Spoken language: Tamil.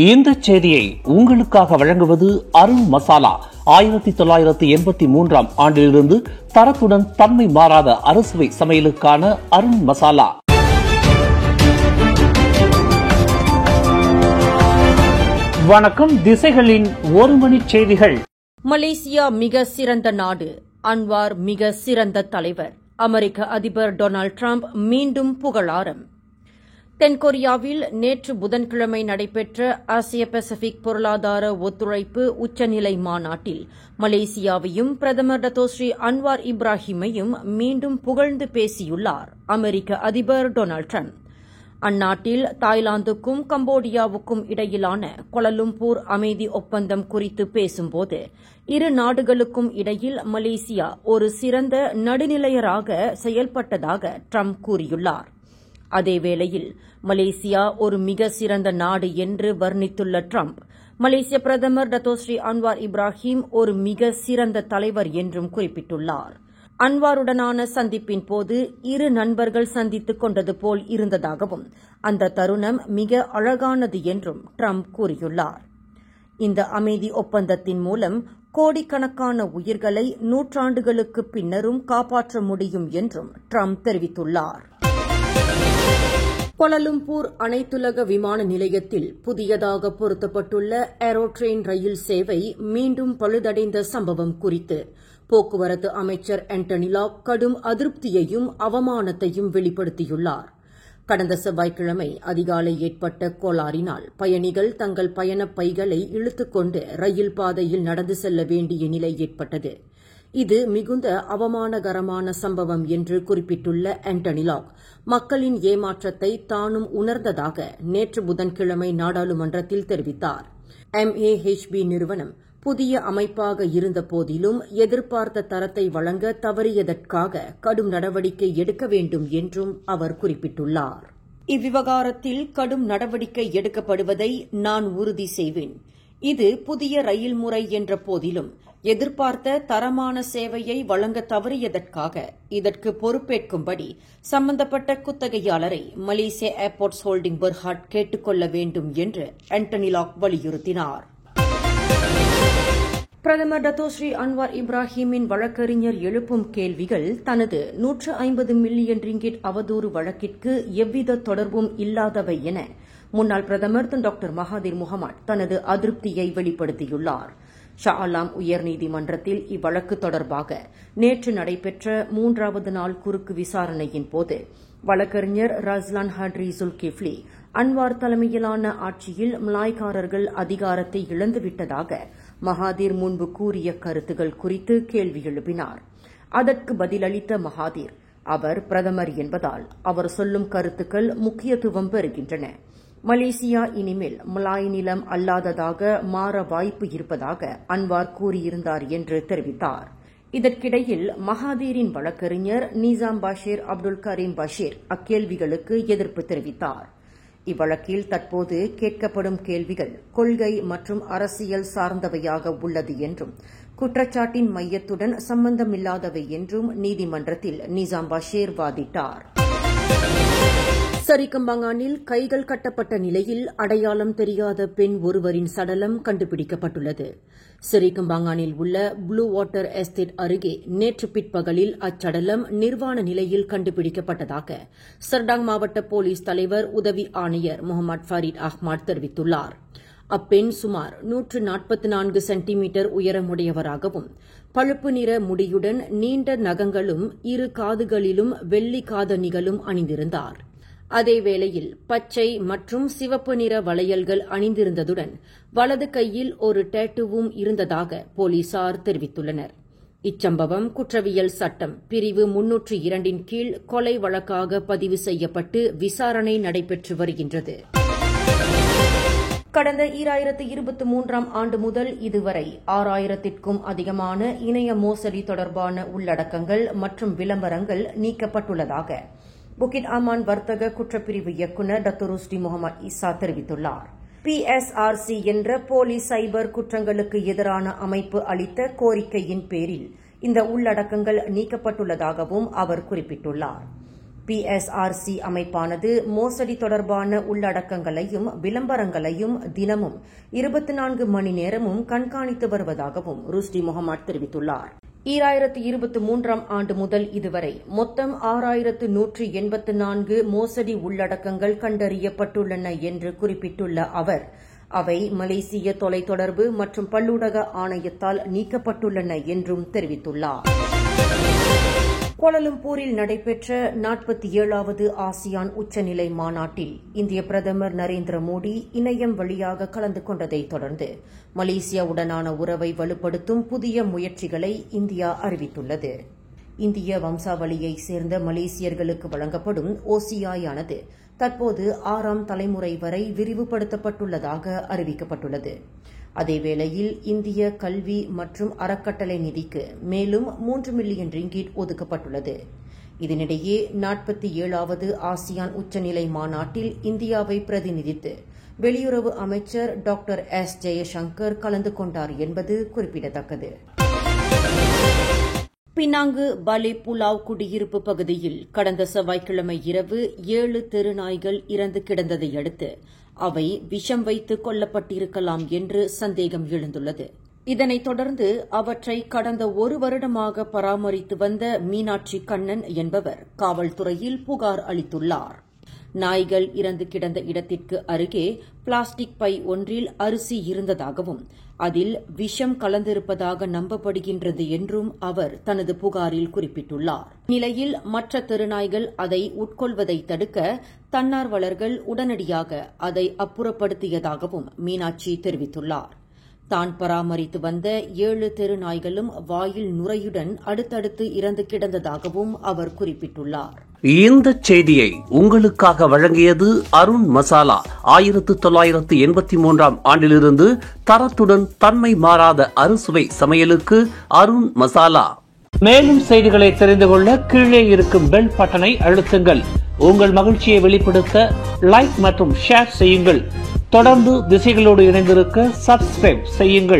இந்த செய்தியை உங்களுக்காக வழங்குவது அருண் மசாலா. 1983 ஆண்டிலிருந்து தரத்துடன் தன்மை மாறாத அறுசுவை சமையலுக்கான அருண் மசாலா. வணக்கம். திசைகளின் ஒரு மணி செய்திகள். மலேசியா மிக சிறந்த நாடு, அன்வார் மிக சிறந்த தலைவர், அமெரிக்க அதிபர் டொனால்டு டிரம்ப் மீண்டும் புகழாரம். தென்கொரியாவில் நேற்று புதன்கிழமை நடைபெற்ற ஆசிய பசிபிக் பொருளாதார ஒத்துழைப்பு உச்சநிலை மாநாட்டில் மலேசியாவையும் பிரதமர் டத்தோஸ்ரீ அன்வார் இப்ராஹிமையும் மீண்டும் புகழ்ந்து பேசியுள்ளார் அமெரிக்க அதிபர் டொனால்டு டிரம்ப். அந்நாட்டில் தாய்லாந்துக்கும் கம்போடியாவுக்கும் இடையிலான கோலாலம்பூர் அமைதி ஒப்பந்தம் குறித்து பேசும்போது இரு நாடுகளுக்கும் இடையில் மலேசியா ஒரு சிறந்த நடுநிலையராக செயல்பட்டதாக டிரம்ப் கூறியுள்ளார். அதேவேளையில் மலேசியா ஒரு மிக சிறந்த நாடு என்று வர்ணித்துள்ள டிரம்ப், மலேசிய பிரதமர் டத்தோஸ்ரீ அன்வார் இப்ராஹிம் ஒரு மிக சிறந்த தலைவர் என்றும் குறிப்பிட்டுள்ளார். அன்வாருடனான சந்திப்பின் போது இரு நண்பர்கள் சந்தித்துக் கொண்டது போல் இருந்ததாகவும் அந்த தருணம் மிக அழகானது என்றும் டிரம்ப் கூறியுள்ளார். இந்த அமைதி ஒப்பந்தத்தின் மூலம் கோடிக்கணக்கான உயிர்களை நூற்றாண்டுகளுக்கு பின்னரும் காப்பாற்ற முடியும் என்றும் டிரம்ப் தெரிவித்துள்ளார். கோலாலம்பூர் அனைத்துலக விமான நிலையத்தில் புதியதாக பொருத்தப்பட்டுள்ள ஏரோட்ரெயின் ரயில் சேவை மீண்டும் பழுதடைந்த சம்பவம் குறித்து போக்குவரத்து அமைச்சர் ஆண்டனி லாக் கடும் அதிருப்தியையும் அவமானத்தையும் வெளிப்படுத்தியுள்ளார். கடந்த செவ்வாய்க்கிழமை அதிகாலை ஏற்பட்ட கோளாறினால் பயணிகள் தங்கள் பயணப் பைகளை இழுத்துக்கொண்டு ரயில் பாதையில் நடந்து செல்ல வேண்டிய நிலை ஏற்பட்டது. இது மிகுந்த அவமானகரமான சம்பவம் என்று குறிப்பிட்டுள்ள ஆண்டனி லாக், மக்களின் ஏமாற்றத்தை தானும் உணர்ந்ததாக நேற்று புதன்கிழமை நாடாளுமன்றத்தில் தெரிவித்தார். MAHB நிறுவனம் புதிய அமைப்பாக இருந்த போதிலும் எதிர்பார்த்த தரத்தை வழங்க தவறியதற்காக கடும் நடவடிக்கை எடுக்க வேண்டும் என்றும் அவர் குறிப்பிட்டுள்ளார். இவ்விவகாரத்தில் கடும் நடவடிக்கை எடுக்கப்படுவதை நான் உறுதி செய்வேன். இது புதிய ரயில் முறை என்ற போதிலும் எதிர்பார்த்த தரமான சேவையை வழங்க தவறியதற்காக இதற்கு பொறுப்பேற்கும்படி சம்பந்தப்பட்ட குத்தகையாளரை மலேசிய ஏர்போர்ட்ஸ் ஹோல்டிங் பெர்ஹாட் கேட்டுக் கொள்ள வேண்டும் என்று ஆண்டனி லாக் வலியுறுத்தினார். பிரதமர் டத்தோஸ்ரீ அன்வார் இப்ராஹிமின் வழக்கறிஞர் எழுப்பும் கேள்விகள் தனது 150 மில்லியன் ரிங்கிட் அவதூறு வழக்கிற்கு எவ்வித தொடர்பும் இல்லாதவை என முன்னாள் பிரதமர் டாக்டர் மகாதீர் முகமது தனது அதிருப்தியை வெளிப்படுத்தியுள்ளார். ஷா அலாம் உயர்நீதிமன்றத்தில் இவ்வழக்கு தொடர்பாக நேற்று நடைபெற்ற 3வது நாள் குறுக்கு விசாரணையின் போது வழக்கறிஞர் ரஸ்லான் ஹட்ரி சுல்கிஃப்லி, அன்வார் தலைமையிலான ஆட்சியில் மலாய்க்காரர்கள் அதிகாரத்தை இழந்துவிட்டதாக மகாதீர் முன்பு கூறிய கருத்துகள் குறித்து கேள்வி எழுப்பினார். அதற்கு பதிலளித்த மகாதீர், அவர் பிரதமர் என்பதால் அவர் சொல்லும் கருத்துக்கள் முக்கியத்துவம் பெறுகின்றன. மலேசியா இனிமேல் மலாய் நிலம் அல்லாததாக மாற வாய்ப்பு இருப்பதாக அன்வார் கூறியிருந்தார் என்று தெரிவித்தார். இதற்கிடையில் மகாதீரின் வழக்கறிஞர் நிசாம் பஷீர் அப்துல் கரீம் பஷீர் அக்கேள்விகளுக்கு எதிர்ப்பு தெரிவித்தார். இவ்வழக்கில் தற்போது கேட்கப்படும் கேள்விகள் கொள்கை மற்றும் அரசியல் சார்ந்தவையாக உள்ளது என்றும் குற்றச்சாட்டின் மையத்துடன் சம்பந்தமில்லாதவை என்றும் நீதிமன்றத்தில் நிசாம் பஷீர் வாதிட்டார். சரிகம்பாங்கானில் கைகள் கட்டப்பட்ட நிலையில் அடையாளம் தெரியாத பெண் ஒருவரின் சடலம் கண்டுபிடிக்கப்பட்டுள்ளது. சரிகம்பாங்கானில் உள்ள ப்ளூ வாட்டர் எஸ்டேட் அருகே நேற்று பிற்பகலில் அச்சடலம் நிர்வாண நிலையில் கண்டுபிடிக்கப்பட்டதாக சர்டாங் மாவட்ட போலீஸ் தலைவர் உதவி ஆணையர் முகமது ஃபரீத் அஹ்மத் தெரிவித்துள்ளார். அப்பெண் சுமார் 144 சென்டிமீட்டர் உயரமுடையவராகவும் பழுப்பு நிற முடியுடன் நீண்ட நகங்களும் இரு காதுகளிலும் வெள்ளி காதணிகளும் அணிந்திருந்தார். அதேவேளையில் பச்சை மற்றும் சிவப்பு நிற வளையல்கள் அணிந்திருந்ததுடன் வலது கையில் ஒரு டேட்டுவும் இருந்ததாக போலீசார் தெரிவித்துள்ளனர். இச்சம்பவம் குற்றவியல் சட்டம் பிரிவு 302 கீழ் கொலை வழக்காக பதிவு செய்யப்பட்டு விசாரணை நடைபெற்று வருகின்றது. கடந்த 2023 ஆண்டு முதல் இதுவரை 6000க்கும் அதிகமான இணைய மோசடி தொடர்பான உள்ளடக்கங்கள் மற்றும் விளம்பரங்கள் நீக்கப்பட்டுள்ளதாக புக்கிட் அமான் வர்த்தக குற்றப்பிரிவு இயக்குநர் டாக்டர் ருஸ்டி முகமது ஈசா தெரிவித்துள்ளார். PSRC என்ற போலீஸ் சைபர் குற்றங்களுக்கு எதிரான அமைப்பு அளித்த கோரிக்கையின் பேரில் இந்த உள்ளடக்கங்கள் நீக்கப்பட்டுள்ளதாகவும் அவர் குறிப்பிட்டுள்ளார். PSRC அமைப்பானது மோசடி தொடர்பான உள்ளடக்கங்களையும் விளம்பரங்களையும் தினமும் 24 மணி நேரமும் கண்காணித்து வருவதாகவும் ருஷ்டி முகமது தெரிவித்துள்ளார். 2023 ஆண்டு முதல் இதுவரை மொத்தம் 6184 மோசடி உள்ளடக்கங்கள் கண்டறியப்பட்டுள்ளன என்று குறிப்பிட்டுள்ள அவர், அவை மலேசிய தொலைத்தொடர்பு மற்றும் பல்லூடக ஆணையத்தால் நீக்கப்பட்டுள்ளன என்றும் தெரிவித்துள்ளார். கோலாலம்பூரில் நடைபெற்ற 47வது ஆசியான் உச்சநிலை மாநாட்டில் இந்திய பிரதமர் நரேந்திர மோடி இணையம் வழியாக கலந்து கொண்டதைத் தொடர்ந்து மலேசியாவுடனான உறவை வலுப்படுத்தும் புதிய முயற்சிகளை இந்தியா அறிவித்துள்ளது. இந்திய வம்சாவளியைச் சேர்ந்த மலேசியர்களுக்கு வழங்கப்படும் OCI ஆனது தற்போது 6ஆம் தலைமுறை வரை விரிவுபடுத்தப்பட்டுள்ளதாக அறிவிக்கப்பட்டுள்ளது. அதேவேளையில் இந்திய கல்வி மற்றும் அறக்கட்டளை நிதிக்கு மேலும் 3 மில்லியன் ரிங்கிட் ஒதுக்கப்பட்டுள்ளது. இதனிடையே 47வது ஆசியான் உச்சநிலை மாநாட்டில் இந்தியாவை பிரதிநிதித்து வெளியுறவு அமைச்சர் டாக்டர் S. ஜெயசங்கர் கலந்து கொண்டார் என்பது குறிப்பிடத்தக்கது. பினாங்கு பலே புலாவ் குடியிருப்பு பகுதியில் கடந்த செவ்வாய்க்கிழமை இரவு 7 தெருநாய்கள் இறந்து கிடந்ததை அடுத்து அவை விஷம் வைத்து கொல்லப்பட்டிருக்கலாம் என்று சந்தேகம் எழுந்துள்ளது. இதனைத் தொடர்ந்து அவற்றை கடந்த 1 வருடமாக பராமரித்து வந்த மீனாட்சி கண்ணன் என்பவர் காவல்துறையில் புகார் அளித்துள்ளார். நாய்கள் இறந்து கிடந்த இடத்திற்கு அருகே பிளாஸ்டிக் பை ஒன்றில் அரிசி இருந்ததாகவும் அதில் விஷம் கலந்திருப்பதாக நம்பப்படுகின்றது என்றும் அவர் தனது புகாரில் குறிப்பிட்டுள்ளார். இந்நிலையில் மற்ற தெருநாய்கள் அதை உட்கொள்வதை தடுக்க தன்னார்வலர்கள் உடனடியாக அதை அப்புறப்படுத்தியதாகவும் மீனாட்சி தெரிவித்துள்ளார். தான் பராமரித்து வந்த 7 தெருநாய்களும் வாயில் நுரையுடன் அடுத்தடுத்து இறந்து கிடந்ததாகவும் அவர் குறிப்பிட்டுள்ளார். இந்த செய்தியை உங்களுக்காக வழங்கியது அருண் மசாலா. 1983 ஆண்டிலிருந்து தரத்துடன் தன்மை மாறாத அறுசுவை சமையலுக்கு அருண் மசாலா. மேலும் செய்திகளை தெரிந்து கொள்ள கீழே இருக்கும் பெல் பட்டனை அழுத்துங்கள். உங்கள் மகிழ்ச்சியை வெளிப்படுத்த லைக் மற்றும் ஷேர் செய்யுங்கள். தொடர்ந்து திசைகளோடு இணைந்திருக்க சப்ஸ்கிரைப் செய்யுங்கள்.